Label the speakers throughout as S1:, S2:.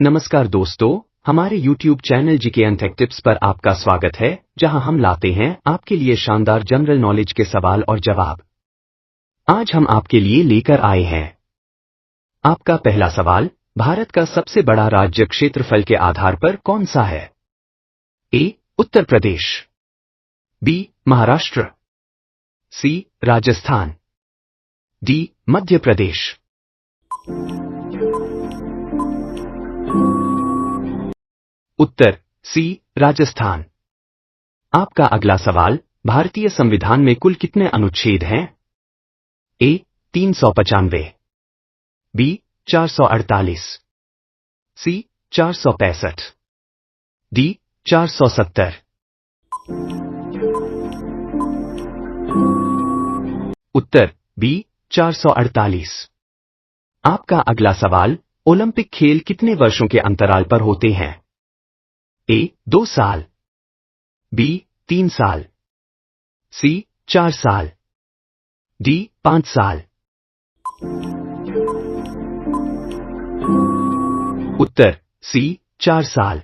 S1: नमस्कार दोस्तों, हमारे YouTube channel GK and take tips पर आपका स्वागत है, जहां हम लाते हैं आपके लिए शानदार जनरल नॉलेज के सवाल और जवाब। आज हम आपके लिए लेकर आए हैं आपका पहला सवाल, भारत का सबसे बड़ा राज्य क्षेत्रफल के आधार पर कौन सा है? ए. उत्तर प्रदेश, बी. महाराष्ट्र, सी. राजस्थान, डी. मध्य प्रदेश। उत्तर सी. राजस्थान। आपका अगला सवाल, भारतीय संविधान में कुल कितने अनुच्छेद हैं? ए. 395, बी. 448, सी. 465, डी. 470। उत्तर बी. 448। आपका अगला सवाल, ओलंपिक खेल कितने वर्षों के अंतराल पर होते हैं? ए. 2 साल, बी. 3 साल, सी. 4 साल, डी. 5 साल। उत्तर सी. 4 साल।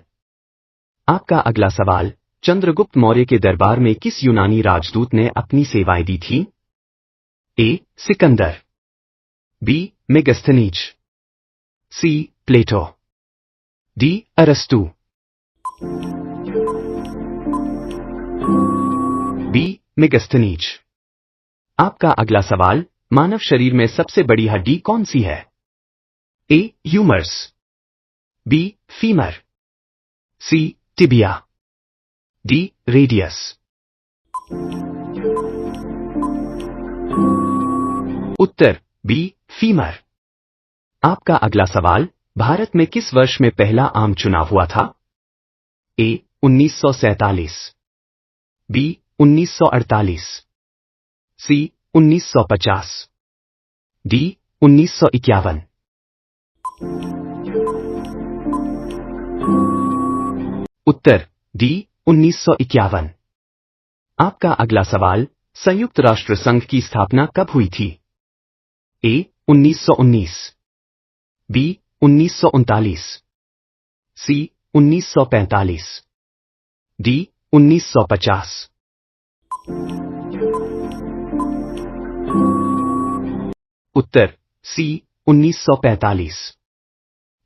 S1: आपका अगला सवाल, चंद्रगुप्त मौर्य के दरबार में किस यूनानी राजदूत ने अपनी सेवाएं दी थी? ए. सिकंदर, बी. मेगस्थनीज, सी. प्लेटो, डी. अरस्तु। बी. मेगस्थनीज। आपका अगला सवाल, मानव शरीर में सबसे बड़ी हड्डी कौन सी है? A. Humerus, B. Femur, C. Tibia, D. Radius. उत्तर बी. फीमर। आपका अगला सवाल, भारत में किस वर्ष में पहला आम चुनाव हुआ था? ए. 1947, बी. 1948, सी. 1950, डी. 1951। उत्तर डी. 1951। आपका अगला सवाल, संयुक्त राष्ट्र संघ की स्थापना कब हुई थी? ए. 1919, बी. 1939, सी. 1945, डी. 1950। उत्तर सी. 1945।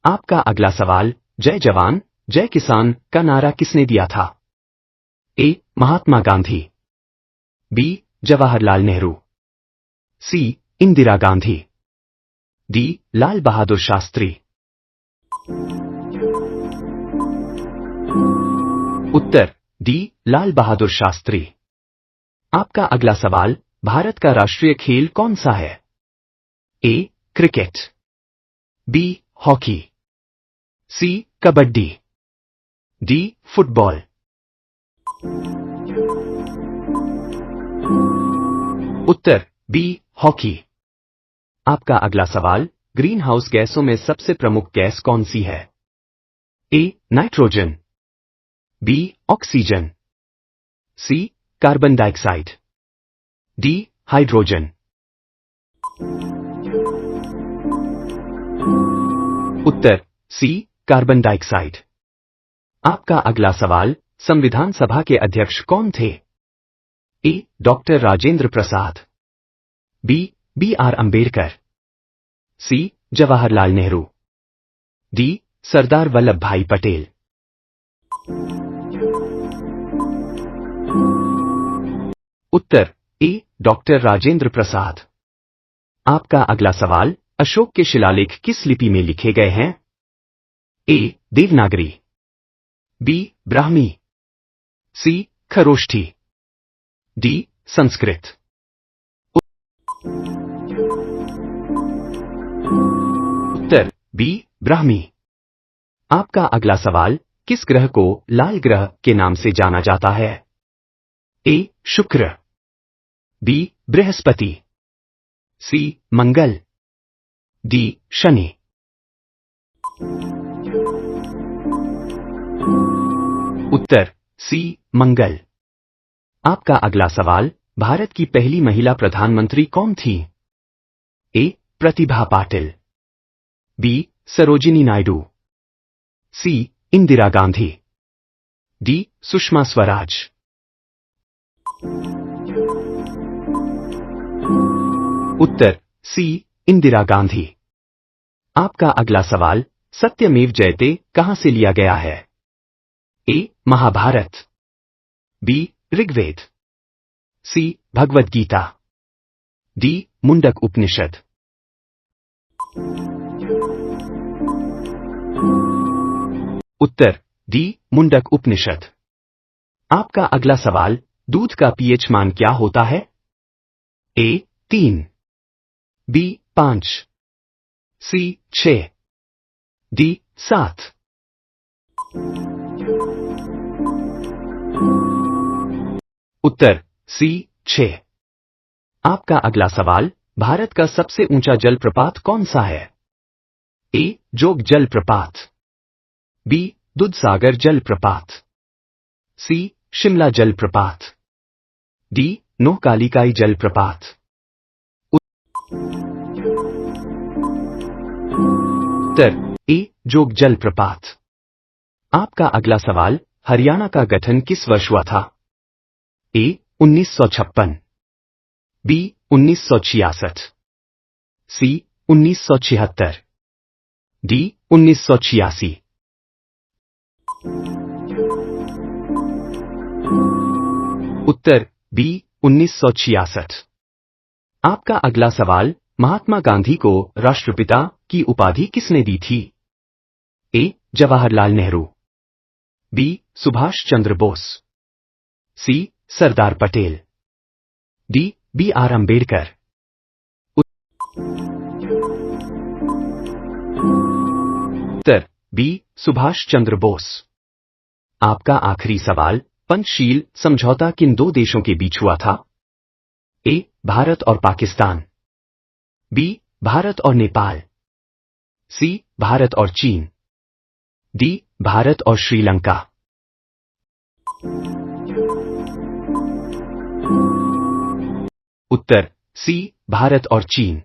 S1: आपका अगला सवाल, जय जवान जय किसान का नारा किसने दिया था? ए. महात्मा गांधी, बी. जवाहरलाल नेहरू, सी. इंदिरा गांधी, डी. लाल बहादुर शास्त्री। उत्तर डी. लाल बहादुर शास्त्री। आपका अगला सवाल, भारत का राष्ट्रीय खेल कौन सा है? A. Cricket, B. Hockey, C. Kabaddi, D. Football. उत्तर बी. हॉकी। आपका अगला सवाल, ग्रीन हाउस गैसों में सबसे प्रमुख गैस कौन सी है? A. Nitrogen, B. Oxygen, C. Carbon dioxide, D. Hydrogen. उत्तर सी. Carbon dioxide. आपका अगला सवाल, संविधान सभा के अध्यक्ष कौन थे? A. Doctor Rajendra Prasad, B. B. R. Ambedkar, C. Jawaharlal Nehru, D. Sardar Vallabhbhai Patel. उत्तर ए. डॉक्टर राजेंद्र प्रसाद। आपका अगला सवाल, अशोक के शिलालेख किस लिपि में लिखे गए हैं? ए. देवनागरी, बी. ब्राह्मी, सी. खरोष्ठी, डी. संस्कृत। उत्तर बी. ब्राह्मी। आपका अगला सवाल, किस ग्रह को लाल ग्रह के नाम से जाना जाता है? ए. शुक्र, बी. बृहस्पति, सी. मंगल, डी. शनि। उत्तर सी. मंगल। आपका अगला सवाल, भारत की पहली महिला प्रधानमंत्री कौन थी? ए. प्रतिभा पाटिल, बी. सरोजिनी नायडू, सी इंदिरा गांधी, डी सुषमा स्वराज। उत्तर सी इंदिरा गांधी। आपका अगला सवाल, सत्यमेव जयते कहां से लिया गया है? ए महाभारत, बी ऋग्वेद, सी भगवद गीता, डी मुंडक उपनिषद। उत्तर डी मुंडक उपनिषद। आपका अगला सवाल, दूध का पीएच मान क्या होता है? ए 3, बी 5, सी 6, डी 7। उत्तर सी 6। आपका अगला सवाल, भारत का सबसे ऊंचा जलप्रपात कौन सा है? ए जोग जलप्रपात, बी दूधसागर जलप्रपात, सी शिमला जलप्रपात, डी नोहकालिकाई जलप्रपात। उत्तर ए जोग जलप्रपात। आपका अगला सवाल, हरियाणा का गठन किस वर्ष हुआ था? ए 1956, बी 1966, सी 1976, डी 1986। उत्तर बी 1966। आपका अगला सवाल, महात्मा गांधी को राष्ट्रपिता की उपाधि किसने दी थी? A Jawaharlal Nehru, B Subhash Chandra Bose, C Sardar Patel, D B R Ambedkar. उत्तर बी सुभाष चंद्र बोस। आपका आखिरी सवाल, पंचशील समझौता किन दो देशों के बीच हुआ था? ए भारत और पाकिस्तान, बी भारत और नेपाल, सी भारत और चीन, डी भारत और श्रीलंका। उत्तर सी भारत और चीन।